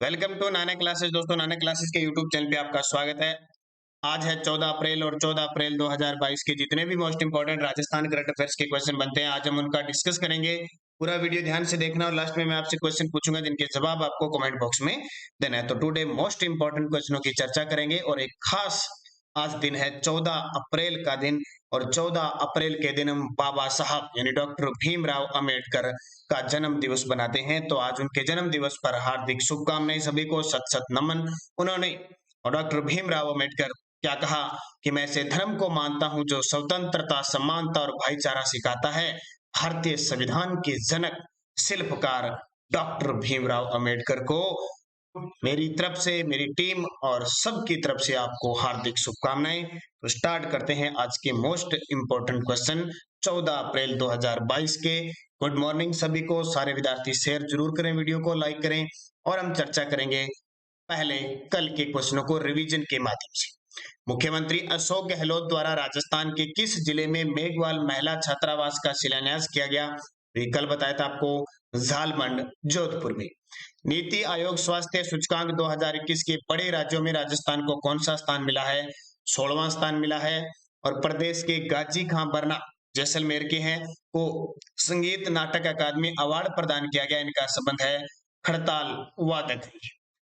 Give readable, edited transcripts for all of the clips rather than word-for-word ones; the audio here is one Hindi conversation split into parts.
Welcome to Nana classes. दोस्तों, नाना क्लासेस के यूट्यूब चैनल पे आपका स्वागत है। आज है 14 अप्रैल और 14 अप्रैल 2022 के जितने भी most important Rajasthan current affairs के क्वेश्चन बनते हैं, आज हम उनका डिस्कस करेंगे। पूरा वीडियो ध्यान से देखना और लास्ट में मैं आपसे क्वेश्चन पूछूंगा जिनके जवाब आपको कमेंट बॉक्स में देना है। तो टुडे मोस्ट इंपोर्टेंट क्वेश्चनों की चर्चा करेंगे और एक खास आज दिन है 14 अप्रैल का दिन, और 14 अप्रैल के दिन हम बाबा साहब यानी डॉक्टर भीमराव अंबेडकर का जन्म दिवस बनाते हैं। तो आज उनके जन्म दिवस पर हार्दिक शुभकामनाएं सभी को, सत सत नमन। उन्होंने और डॉक्टर भीमराव अंबेडकर क्या कहा कि मैं ऐसे धर्म को मानता हूं जो स्वतंत्रता, समानता और भाईचारा सिखाता है। भारतीय संविधान के जनक, शिल्पकार डॉक्टर भीमराव अंबेडकर को मेरी तरफ से, मेरी टीम और सबकी तरफ से आपको हार्दिक शुभकामनाएं। तो स्टार्ट करते हैं आज के मोस्ट इंपोर्टेंट क्वेश्चन 14 अप्रैल 2022 के। गुड मॉर्निंग सभी को। सारे विद्यार्थी शेयर जरूर करें, वीडियो को लाइक करें और हम चर्चा करेंगे पहले कल के क्वेश्चनों को रिवीजन के माध्यम से। मुख्यमंत्री अशोक गहलोत द्वारा राजस्थान के किस जिले में मेघवाल महिला छात्रावास का शिलान्यास किया गया? कल बताया था आपको, झालमंड जोधपुर में। नीति आयोग स्वास्थ्य सूचकांक 2021 के बड़े राज्यों में राजस्थान को कौन सा स्थान मिला है? 16वां स्थान मिला है। और प्रदेश के गाजी खां बरना जैसलमेर के हैं को संगीत नाटक अकादमी अवार्ड प्रदान किया गया। इनका संबंध है खड़ताल वादक।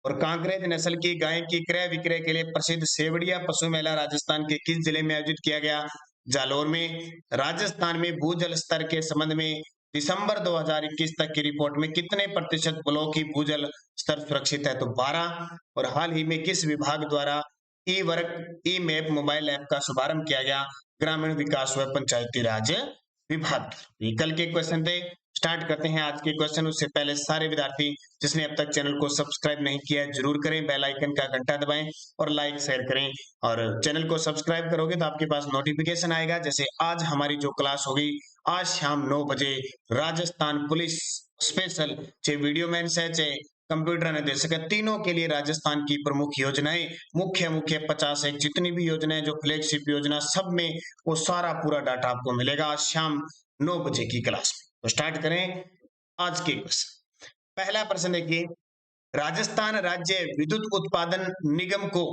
और कांकरेज नस्ल की गाय की क्रय विक्रय के लिए प्रसिद्ध सेवड़िया पशु मेला राजस्थान के किस जिले में आयोजित किया गया? जालोर में। राजस्थान में भूजल स्तर के संबंध में दिसंबर 2021 तक की रिपोर्ट में कितने प्रतिशत ब्लॉक की भूजल स्तर सुरक्षित है? तो 12। और हाल ही में किस विभाग द्वारा ई वर्क ई मैप मोबाइल ऐप का शुभारंभ किया गया? ग्रामीण विकास व पंचायती राज विभाग। ये कल के क्वेश्चन थे। स्टार्ट करते हैं आज के क्वेश्चन। उससे पहले सारे विद्यार्थी जिसने अब तक चैनल को सब्सक्राइब नहीं किया है जरूर करें, बेल आइकन का घंटा दबाएं और लाइक शेयर करें। और चैनल को सब्सक्राइब करोगे तो आपके पास नोटिफिकेशन आएगा। जैसे आज हमारी जो क्लास होगी आज शाम 9 बजे, राजस्थान पुलिस स्पेशल, चाहे वीडियो मैन है चाहे कंप्यूटर निर्देशक, तीनों के लिए राजस्थान की प्रमुख योजनाएं, मुख्य 50 एक जितनी भी योजनाएं जो फ्लैगशिप योजना, सब में वो सारा पूरा डाटा आपको मिलेगा आज शाम 9 बजे की क्लास में। तो स्टार्ट करें आज के क्वेश्चन। पहला प्रश्न देखिए, राजस्थान राज्य विद्युत उत्पादन निगम को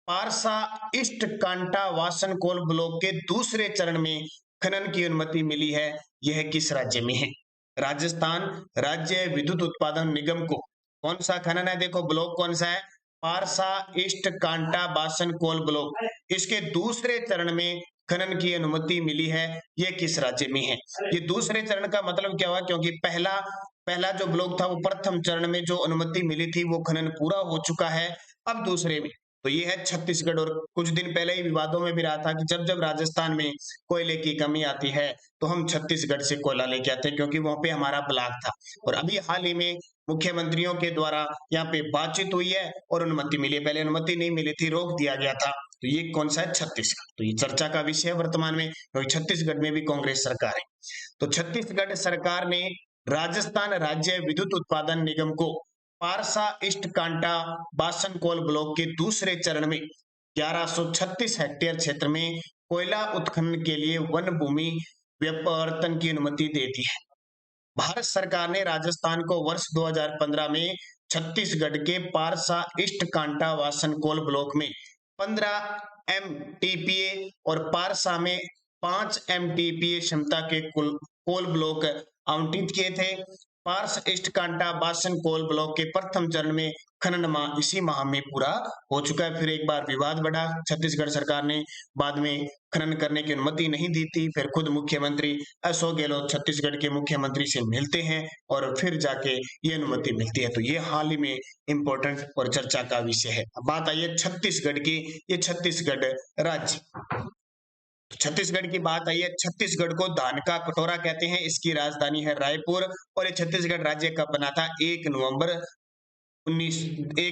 पारसा ईस्ट कांटा वासन कोल ब्लॉक के दूसरे चरण में खनन की अनुमति मिली है, यह किस राज्य में है? राजस्थान राज्य विद्युत उत्पादन निगम को कौन सा खनन है? देखो ब्लॉक कौन सा है, पारसा ईस्ट कांटा बासन कोल ब्लॉक, इसके दूसरे चरण में खनन की अनुमति मिली है, ये किस राज्य में है? ये दूसरे चरण का मतलब क्या हुआ, क्योंकि पहला जो ब्लॉक था वो प्रथम चरण में जो अनुमति मिली थी वो खनन पूरा हो चुका है, अब दूसरे में तो ये है छत्तीसगढ़। और कुछ दिन पहले ही विवादों में भी रहा था कि जब जब राजस्थान में कोयले की कमी आती है तो हम छत्तीसगढ़ से कोयला लेके आते हैं, क्योंकि वहां पे हमारा ब्लॉक था। और अभी हाल ही में मुख्यमंत्रियों के द्वारा यहाँ पे बातचीत हुई है और अनुमति मिली है। पहले अनुमति नहीं मिली थी, रोक दिया गया था। तो ये कौन सा है? छत्तीसगढ़। तो ये चर्चा का विषय है वर्तमान में, क्योंकि छत्तीसगढ़ में भी कांग्रेस सरकार है। तो छत्तीसगढ़ सरकार ने राजस्थान राज्य विद्युत उत्पादन निगम को पारसा ईस्ट कांटा बासन कोल ब्लॉक के दूसरे चरण में 1136 हेक्टेयर क्षेत्र में कोयला उत्खनन के लिए वन भूमि व्यापार्तन की अनुमति दे दी है। भारत सरकार ने राजस्थान को वर्ष 2015 में छत्तीसगढ़ के पारसा ईस्ट कांटा वासन कोल ब्लॉक में 15 MTPA और पारसा में 5 MTPA क्षमता के कोल ब्लॉक आवंटित किए थे। पार्स ईस्ट कांटा बासन कोल ब्लॉक के प्रथम चरण में खनन इसी माह में पूरा हो चुका है। फिर एक बार विवाद बढ़ा, छत्तीसगढ़ सरकार ने बाद में खनन करने की अनुमति नहीं दी थी। फिर खुद मुख्यमंत्री अशोक गहलोत छत्तीसगढ़ के मुख्यमंत्री से मिलते हैं और फिर जाके ये अनुमति मिलती है। तो ये हाल ही में इंपॉर्टेंट और चर्चा का विषय है। बात आई है छत्तीसगढ़ की, ये छत्तीसगढ़ राज्य, छत्तीसगढ़ की बात आई है। छत्तीसगढ़ को धान का कटोरा कहते हैं, इसकी राजधानी है रायपुर। और ये छत्तीसगढ़ राज्य कब बना था? 1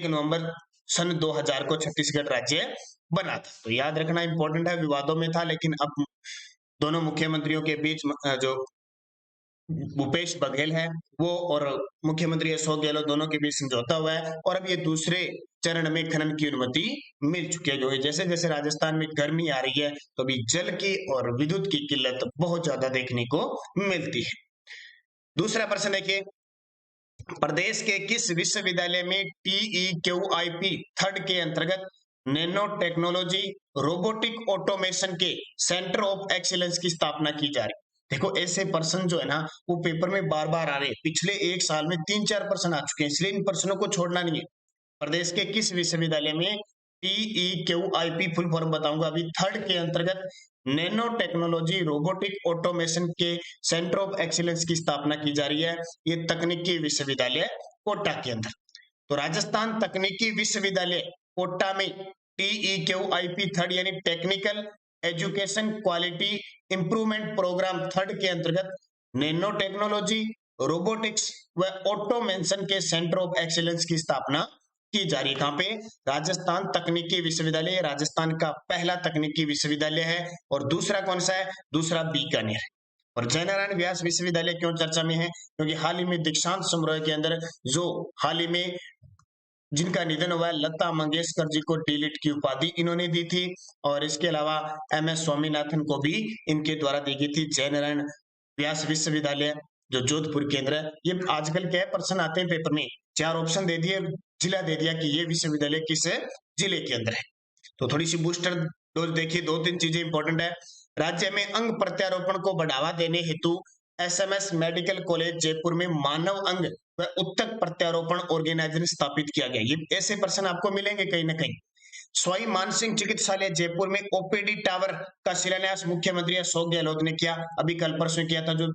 नवंबर सन 2000 को छत्तीसगढ़ राज्य बना था। तो याद रखना इंपॉर्टेंट है, विवादों में था लेकिन अब दोनों मुख्यमंत्रियों के बीच जो भूपेश बघेल है वो और मुख्यमंत्री अशोक गहलोत दोनों के बीच समझौता हुआ है और अब ये दूसरे चरण में खनन की अनुमति मिल चुकी है। जो है जैसे जैसे राजस्थान में गर्मी आ रही है तो अभी जल की और विद्युत की किल्लत बहुत ज्यादा देखने को मिलती है। दूसरा प्रश्न देखिए, प्रदेश के किस विश्वविद्यालय में TEQIP थर्ड के अंतर्गत नैनो टेक्नोलॉजी रोबोटिक ऑटोमेशन के सेंटर ऑफ एक्सीलेंस की स्थापना की जा रही? देखो ऐसे पर्सन जो है ना वो पेपर में बार बार आ रहे हैं, पिछले एक साल में 3-4 पर्सन आ चुके हैं, इसलिए इन पर्सनों को छोड़ना नहीं है। प्रदेश के किस विश्वविद्यालय में TEQIP फुल फॉर्म बताऊंगा अभी थर्ड के अंतर्गत नैनो टेक्नोलॉजी रोबोटिक ऑटोमेशन के सेंटर ऑफ एक्सीलेंस की स्थापना की जा रही है। ये तकनीकी विश्वविद्यालय कोटा के अंदर। तो राजस्थान तकनीकी विश्वविद्यालय कोटा में TEQIP थर्ड यानी technical education quality improvement programme third के अंतर्गत नैनो टेक्नोलॉजी रोबोटिक्स व ऑटोमेशन के सेंटर ऑफ एक्सीलेंस की स्थापना की जा रही है। कहां पे? राजस्थान तकनीकी विश्वविद्यालय। राजस्थान का पहला तकनीकी विश्वविद्यालय है। और दूसरा कौन सा है? दूसरा बीकानेर है। और जयनारायण व्यास विश्वविद्यालय क्यों चर्चा में है? क्योंकि हाल ही में दीक्षांत समारोह के अंदर जो हाल ही में जिनका निधन हुआ है, लता मंगेशकर जी को डीलिट की उपाधि इन्होंने दी थी। और इसके अलावा MS स्वामीनाथन को भी इनके द्वारा दी गई थी। जयनारायण व्यास विश्वविद्यालय जो जोधपुर केंद्र है। ये आजकल क्या है, पर्सन आते हैं पेपर में 4 ऑप्शन दे दिए, जिला दे दिया कि ये विश्वविद्यालय किस जिले के अंदर है। तो थोड़ी सी बूस्टर डोज देखिए, 2-3 चीजें इंपॉर्टेंट है। राज्य में अंग प्रत्यारोपण को बढ़ावा देने हेतु SMS मेडिकल कॉलेज जयपुर में मानव अंग व उत्तक प्रत्यारोपण ऑर्गेनाइजेशन स्थापित किया गया। ये ऐसे पर्सन आपको मिलेंगे कहीं ना कहीं। स्वाई मानसिंह चिकित्सालय जयपुर में OPD टावर का शिलान्यास मुख्यमंत्री अशोक गहलोत ने किया। अभी कल परसों किया था। जो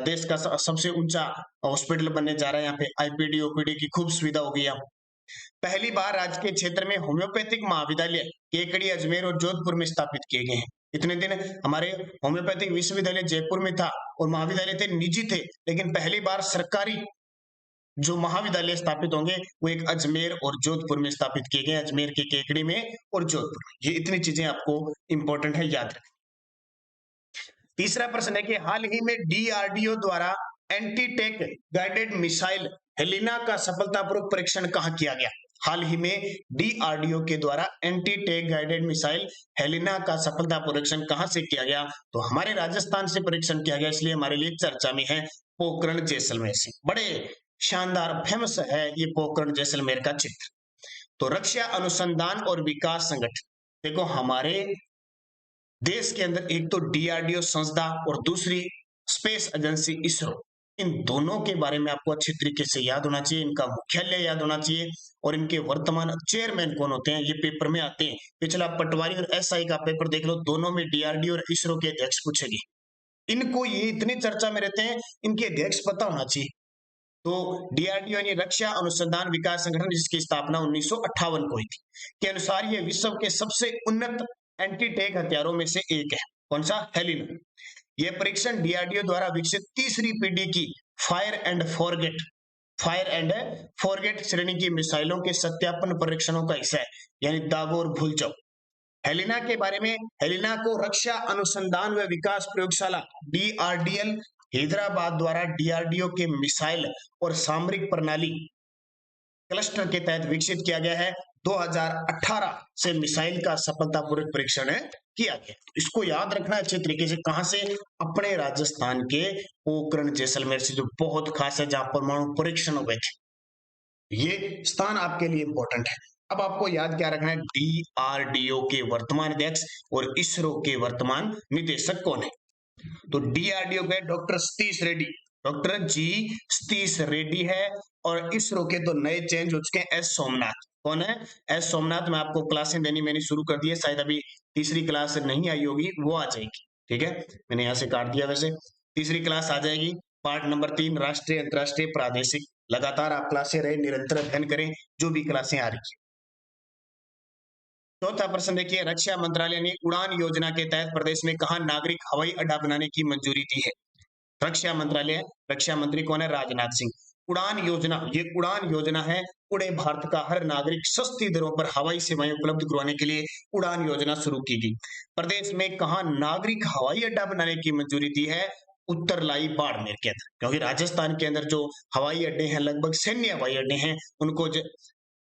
देश का सबसे ऊंचा हॉस्पिटल बनने जा रहा है, यहाँ पे IPD OPD की खूब सुविधा हो गई है। पहली बार राज्य के क्षेत्र में होम्योपैथिक महाविद्यालय केकड़ी, अजमेर और जोधपुर में स्थापित किए गए हैं। इतने दिन हमारे होम्योपैथिक विश्वविद्यालय जयपुर में था और महाविद्यालय थे निजी थे, लेकिन पहली बार सरकारी जो महाविद्यालय स्थापित होंगे वो एक अजमेर और जोधपुर में स्थापित किए गए। अजमेर के केकड़ी में और जोधपुर में। ये इतनी चीजें आपको इंपॉर्टेंट है, याद रखें। तीसरा प्रश्न है कि हाल ही में DRDO द्वारा anti tank guided missile Helina का सफलतापूर्वक परीक्षण कहां किया गया? हाल ही में DRDO के द्वारा anti tank guided missile Helina का सफलतापूर्वक परीक्षण कहां से किया गया? तो हमारे राजस्थान से परीक्षण किया गया, इसलिए हमारे लिए चर्चा में है। पोखरण जैसलमेर से। बड़े शानदार फेमस है ये पोखरण जैसलमेर का चित्र। तो रक्षा अनुसंधान और विकास संगठन, देखो हमारे देश के अंदर एक तो DRDO संस्था और दूसरी स्पेस एजेंसी ISRO, इन दोनों के बारे में आपको अच्छी तरीके से याद होना चाहिए। इनका मुख्यालय याद होना चाहिए और इनके वर्तमान चेयरमैन कौन होते हैं, ये पेपर में आते हैं। पिछला पटवारी और SI का पेपर देख लो, दोनों में DRDO और ISRO के अध्यक्ष पूछेगी। इनको ये इतनी चर्चा में रहते हैं, इनके अध्यक्ष पता होना चाहिए। तो DRDO यानी रक्षा अनुसंधान विकास संगठन, जिसकी स्थापना 1958 को हुई थी, के अनुसार ये विश्व के सबसे उन्नत एंटी टेक हथियारों में से एक है। कौन सा? हेलिना। यह परीक्षण DRDO द्वारा विकसित तीसरी पीढ़ी की फायर एंड फॉरगेट श्रेणी की मिसाइलों के सत्यापन परीक्षणों का हिस्सा है, यानी दागो और भूल जाओ। हेलिना के बारे में, हेलिना को रक्षा अनुसंधान व विकास प्रयोगशाला DRDL हैदराबाद द्वारा DRDO के मिसाइल और सामरिक प्रणाली क्लस्टर के तहत विकसित किया गया है। 2018 से मिसाइल का सफलतापूर्वक परीक्षण किया गया। इसको याद रखना अच्छे तरीके से। कहां से? अपने राजस्थान के पोखरण जैसलमेर से, जो बहुत खास है, जहां परमाणु परीक्षण हुए थे। ये स्थान आपके लिए इंपॉर्टेंट है। अब आपको याद क्या रखना है? DRDO के वर्तमान अध्यक्ष और ISRO के वर्तमान निदेशक कौन है? तो DRDO के doctor Satish Reddy, doctor G Satish Reddy है। और ISRO के तो नए चेंज हो चुके हैं, S सोमनाथ। कौन है? S सोमनाथ। मैं आपको क्लासें देनी मैंने शुरू कर दी है, शायद अभी तीसरी क्लास नहीं आई होगी, वो आ जाएगी। ठीक है, मैंने यहाँ से काट दिया। वैसे तीसरी क्लास आ जाएगी, पार्ट नंबर 3, राष्ट्रीय अंतरराष्ट्रीय प्रादेशिक। लगातार आप क्लासें रहे, निरंतर अध्ययन करें जो भी क्लासें आ रही है। चौथा प्रश्न देखिए, रक्षा मंत्रालय ने उड़ान योजना के तहत प्रदेश में कहा नागरिक हवाई अड्डा बनाने की मंजूरी दी है? रक्षा मंत्रालय, रक्षा मंत्री कौन है? राजनाथ सिंह। उड़ान योजना, ये उड़ान योजना है, पूरे भारत का हर नागरिक सस्ती दरों पर हवाई सेवाएं उपलब्ध करवाने के लिए उड़ान योजना शुरू की गई। प्रदेश में कहा नागरिक हवाई अड्डा बनाने की मंजूरी दी है? उत्तरलाई बाड़मेर के अंदर। क्योंकि राजस्थान के अंदर जो हवाई अड्डे हैं, लगभग सैन्य हवाई अड्डे हैं,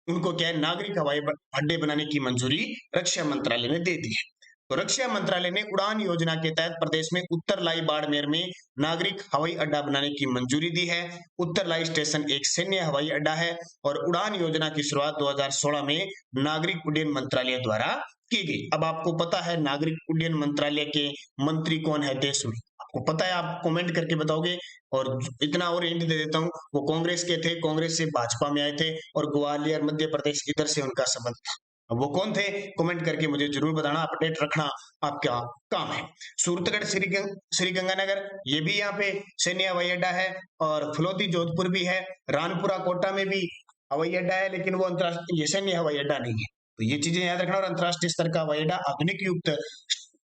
उनको क्या है, नागरिक हवाई अड्डे बनाने की मंजूरी रक्षा मंत्रालय ने दे दी है। तो रक्षा मंत्रालय ने उड़ान योजना के तहत प्रदेश में उत्तरलाई बाड़मेर में नागरिक हवाई अड्डा बनाने की मंजूरी दी है। उत्तरलाई स्टेशन एक सैन्य हवाई अड्डा है और उड़ान योजना की शुरुआत 2016 में नागरिक उड्डयन मंत्रालय द्वारा की गई। अब आपको पता है नागरिक उड्डयन मंत्रालय के मंत्री कौन है देश में? आपको पता है, आप कमेंट करके बताओगे। और इतना और हिंट दे देता हूँ, वो कांग्रेस के थे, कांग्रेस से भाजपा में आए थे और ग्वालियर मध्य प्रदेश इधर से उनका संबंध था। अब वो कौन थे? कमेंट करके मुझे जरूर बताना, अपडेट रखना आपका काम है। सूरतगढ़ श्रीगंगानगर ये भी यहाँ पे सैन्य हवाई अड्डा है और फलोदी जोधपुर भी है। रानपुरा कोटा में भी हवाई अड्डा है, लेकिन वो अंतरराष्ट्रीय ये सैन्य हवाई अड्डा नहीं है। तो ये चीजें याद रखना। और अंतरराष्ट्रीय स्तर का हवाई अड्डा आधुनिक युक्त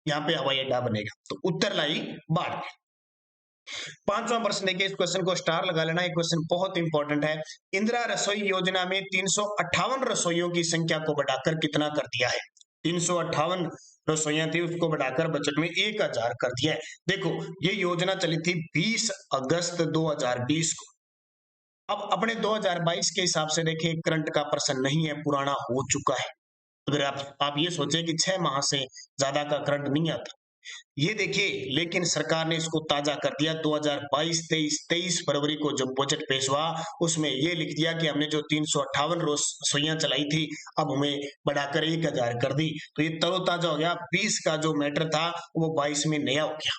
यहाँ पे हवाई अड्डा बनेगा। तो उत्तरलाई बाढ़। पांचवा प्रश्न देखिए, इस क्वेश्चन को स्टार लगा लेना, ये क्वेश्चन बहुत इंपॉर्टेंट है। इंदिरा रसोई योजना में 358 रसोइयों की संख्या को बढ़ाकर कितना कर दिया है? 358 रसोइयां थी, उसको बढ़ाकर बजट में 1000 कर दिया है। देखो, ये योजना चली थी 20 अगस्त 2020 को। अब अपने 2022 के हिसाब से देखिए, करंट का प्रश्न नहीं है, पुराना हो चुका है। अगर आप ये सोचे कि 6 माह से ज्यादा का करंट नहीं आता, ये देखिए, लेकिन सरकार ने इसको ताजा कर दिया 2022-23 फरवरी को जब बजट पेश हुआ, उसमें ये लिख दिया कि हमने जो 358 रसोइयां चलाई थी, अब हमें बढ़ाकर 1000 कर दी। तो ये तरोताजा हो गया। 20 का जो मैटर था वो 22 में नया हो गया।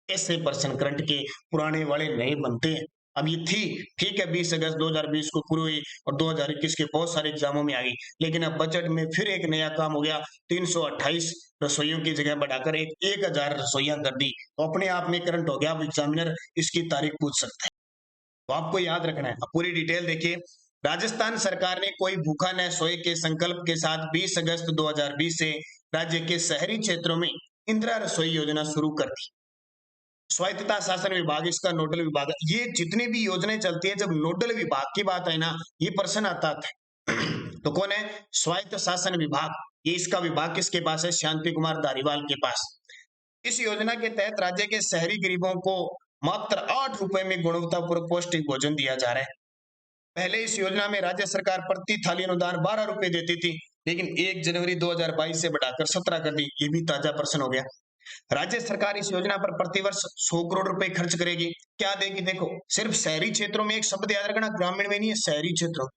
ऐसे पर्सन करंट के पुराने वाले नए बनते हैं। अब ये थी, ठीक है, 20 अगस्त 2020 को पूरी हुई और 2021 के बहुत सारे एग्जामों में आ गई, लेकिन अब बजट में फिर एक नया काम हो गया। 328 रसोइयों की जगह बढ़ाकर 1000 रसोइयां कर दी। तो अपने आप में करंट हो गया। अब एग्जामिनर इसकी तारीख पूछ सकता है। तो आपको याद रखना है। अब पूरी डिटेल देखिए। राजस्थान सरकार ने कोई भूखा न सोए के संकल्प के साथ 20 अगस्त 2020 से राज्य के शहरी क्षेत्रों में इंदिरा रसोई योजना शुरू कर दी। स्वायत्तता शासन विभाग इसका नोडल विभाग है। ये जितनी भी योजनाएं चलती है, जब नोडल विभाग की बात है ना, ये प्रश्न आता था। तो कौन है? स्वायत्त शासन विभाग। ये इसका विभाग किसके पास है? शांति कुमार धारीवाल के पास। इस योजना के तहत राज्य के शहरी गरीबों को मात्र 8 रुपए में गुणवत्तापूर्ण पौष्टिक भोजन दिया जा रहा है। पहले इस योजना में राज्य सरकार प्रति थाली अनुदान 12 रुपए देती थी, लेकिन 1 जनवरी 2022 से बढ़ाकर 17 कर दी। ये भी ताजा प्रश्न हो गया। राज्य सरकार इस योजना पर प्रतिवर्ष 100 करोड़ रुपए खर्च करेगी। क्या देगी? देखो, सिर्फ शहरी क्षेत्रों में, एक शब्द याद रखना, ग्रामीण में नहीं है, शहरी क्षेत्रों।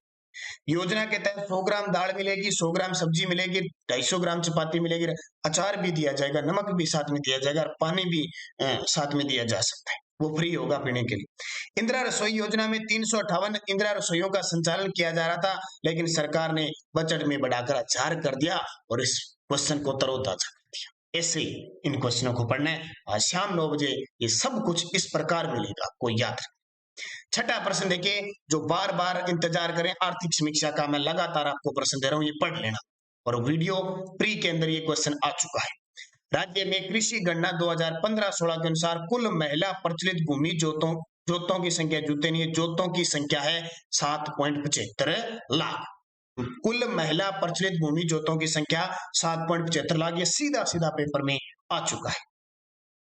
योजना के तहत 100 ग्राम दाल मिलेगी, 100 ग्राम सब्जी मिलेगी, 250 ग्राम चपाती मिलेगी, अचार भी दिया जाएगा, नमक भी साथ में दिया जाएगा और पानी भी साथ में दिया जा सकता है। वो फ्री होगा पीने के लिए। इंदिरा रसोई योजना में 358 इंदिरा रसोइयों का संचालन किया जा रहा था, लेकिन सरकार ने बजट में बढ़ाकर 1000 कर दिया और इस क्वेश्चन को तरोताजा कर दिया। ऐसे इन क्वेश्चनों को पढ़ना है। आज शाम 9 बजे ये सब कुछ इस प्रकार मिलेगा, आपको याद रखना। छठा प्रश्न देखिए, जो बार बार इंतजार करें, आर्थिक समीक्षा का मैं लगातार आपको प्रश्न दे रहा हूं, ये पढ़ लेना। और वीडियो प्री के अंदर ये क्वेश्चन आ चुका है। राज्य में कृषि गणना 2015-16 के अनुसार कुल महिला प्रचलित भूमि जोतों की संख्या, जूते नहीं है, जोतों की संख्या है 7.75 लाख। कुल महिला प्रचलित भूमि जोतों की संख्या 7.75 लाख। ये सीधा सीधा पेपर में आ चुका है।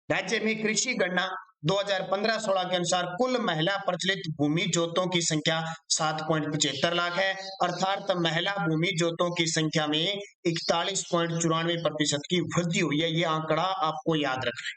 राज्य में कृषि गणना 2015-16 के अनुसार कुल महिला प्रचलित भूमि जोतों की संख्या 7.75 लाख है, अर्थात महिला भूमि जोतों की संख्या में 41.94% की वृद्धि हुई है। यह आंकड़ा आपको याद रखना है।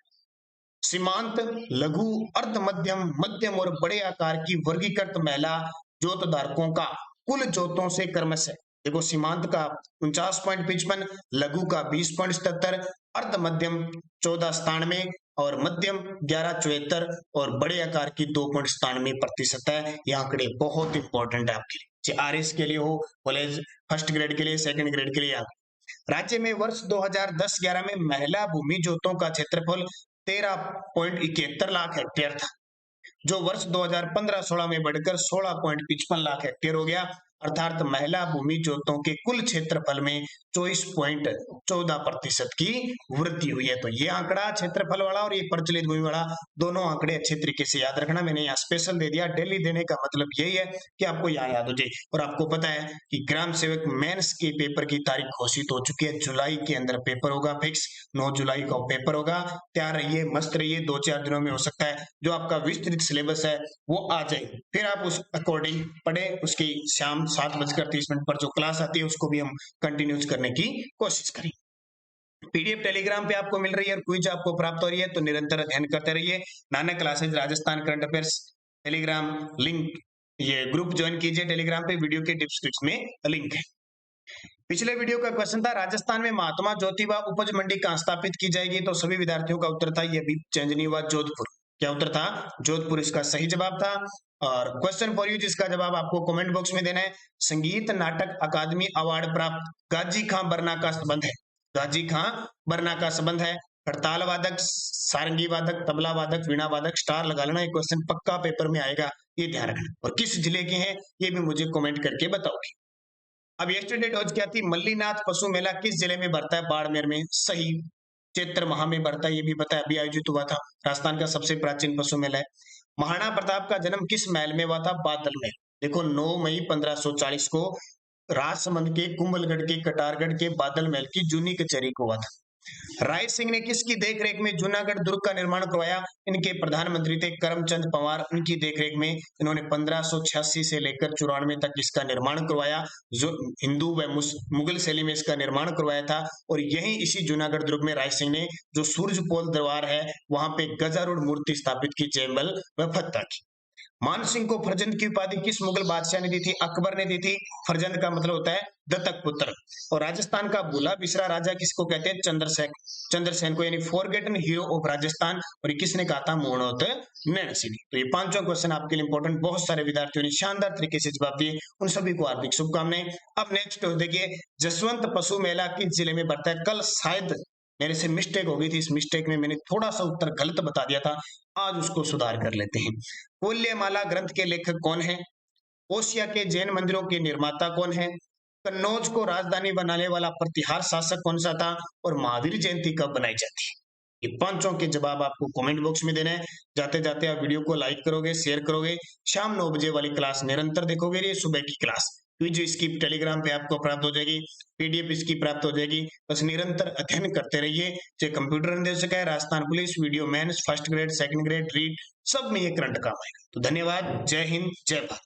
सीमांत, लघु, अर्ध मध्यम, मध्यम और बड़े आकार की वर्गीकृत महिला जोत धारकों का कुल जोतों से क्रमशः, देखो, सीमांत का 49.55, लघु का 20.77, अर्ध मध्यम 14.97 और मध्यम 11.74 और बड़े आकार की 2.97% है। ये आंकड़े बहुत इंपॉर्टेंट है आपके लिए, चाहे आरएस के लिए हो, कॉलेज फर्स्ट ग्रेड के लिए, सेकंड ग्रेड के लिए। राज्य में वर्ष 2010-11 में महिला भूमि जोतों का क्षेत्रफल 13.71 लाख हेक्टेयर था, जो वर्ष 2015-16 में बढ़कर 16.55 लाख हेक्टेयर हो गया, अर्थात महिला भूमि जोतों के कुल क्षेत्रफल में 24.14% की वृद्धि हुई है। तो ये आंकड़ा क्षेत्रफल वाला और ये प्रचलित भूमि वाला, दोनों आंकड़े अच्छे तरीके से याद रखना। मैंने यहाँ स्पेशल दे दिया। डेली देने का मतलब यही है कि आपको यहाँ याद हो जाए। और आपको पता है कि ग्राम सेवक मेंस के पेपर की तारीख घोषित हो चुकी है। जुलाई के अंदर पेपर होगा फिक्स, 9 जुलाई का पेपर होगा। तैयार रहिए, मस्त रहिए, 2-4 दिनों में हो सकता है जो आपका विस्तृत सिलेबस है वो आ जाए, फिर आप उस अकॉर्डिंग पढ़े। उसकी शाम 7:30 पर जो क्लास आती है उसको भी हम कंटिन्यूज करने की कोशिश करें। पीडीएफ टेलीग्राम पे आपको मिल रही है और क्विज आपको प्राप्त हो रही है, तो निरंतर अध्ययन करते रहिए। Nanak classes Rajasthan current affairs Telegram link, ये ग्रुप ज्वाइन कीजिए टेलीग्राम पे, वीडियो के डिस्क्रिप्शन में लिंक है। पिछले वीडियो का क्वेश्चन था राजस्थान में महात्मा ज्योतिबा उपज मंडी कहां स्थापित की जाएगी, तो सभी विद्यार्थियों का उत्तर था ये भी चेंज नहीं हुआ, जोधपुर। क्या उत्तर था? जोधपुर इसका सही जवाब था। और क्वेश्चन फॉर यू जिसका जवाब आपको कमेंट बॉक्स में देना है, संगीत नाटक अकादमी अवार्ड प्राप्त गाजी खां बरना का संबंध है। गाजी खां बरना का संबंध है। हड़ताल वादक, सारंगी वादक, तबला वादक, वीणा वादक, स्टार लगा लेना, ये क्वेश्चन पक्का पेपर में आएगा, ये ध्यान रखना। और किस जिले के हैं ये भी मुझे कमेंट करके बताओगे। अब यस्टरडे डॉज क्या थी? मल्लीनाथ पशु मेला किस जिले में बढ़ता है? बाड़मेर में। सही। चैत्र माह में बढ़ता है, ये भी पता है, अभी आयोजित हुआ था। राजस्थान का सबसे प्राचीन पशु मेला है। महाराणा प्रताप का जन्म किस महल में हुआ था? बादल में। देखो 9 मई 1540 को राजसमंद के कुंभलगढ़ के कटारगढ़ के बादल महल की जूनी कचहरी को हुआ था। राय सिंह ने किसकी देखरेख में जूनागढ़ दुर्ग का निर्माण करवाया? इनके प्रधानमंत्री थे करमचंद पवार, उनकी देखरेख में इन्होंने 1586 से लेकर 94 तक इसका निर्माण करवाया। जो हिंदू व मुगल शैली में इसका निर्माण करवाया था। और यही इसी जूनागढ़ दुर्ग में राय सिंह ने जो सूर्यपोल दरबार है वहां पे गजारूढ़ मूर्ति स्थापित की, जयमल व फत्ता की। मान सिंह को फरजंद की उपाधि किस मुगल बादशाह ने दी थी? अकबर ने दी थी। फरजंद का मतलब होता है दत्तक पुत्र। और राजस्थान का भूला बिसरा राजा किसको कहते हैं? चंद्रसेन। चंद्रसेन को, यानी फॉरगेटन हीरो ऑफ राजस्थान। और ये किसने कहा था? मोहनोत नैन सिंह ने। तो ये पांचों क्वेश्चन आपके लिए इंपॉर्टेंट, बहुत सारे विद्यार्थियों ने शानदार तरीके से जवाब दिए, उन सभी को हार्दिक शुभकामनाएं। अब नेक्स्ट देखिए, जसवंत पशु मेला किस जिले में बढ़ता है? कल शायद मेरे से मिस्टेक हो गई थी, इस मिस्टेक में मैंने थोड़ा सा उत्तर गलत बता दिया था, आज उसको सुधार कर लेते हैं। कोल्यमाला ग्रंथ के लेखक कौन है? ओसिया के जैन मंदिरों के निर्माता कौन है? कन्नौज को राजधानी बनाने वाला प्रतिहार शासक कौन सा था? और महावीर जयंती कब बनाई जाती है? ये पांचों के जवाब आपको कमेंट बॉक्स में देना है। जाते जाते आप वीडियो को लाइक करोगे, शेयर करोगे, शाम 9 बजे वाली क्लास निरंतर देखोगे, ये सुबह की क्लास, क्विज इसकी टेलीग्राम पे आपको प्राप्त हो जाएगी, पीडीएफ इसकी प्राप्त हो जाएगी। बस निरंतर अध्ययन करते रहिए। चाहे कंप्यूटर निर्देशक है, Rajasthan police, video mains, first grade, second grade, REET, सब में ये करंट काम आएगा। तो धन्यवाद। जय हिंद, जय भारत।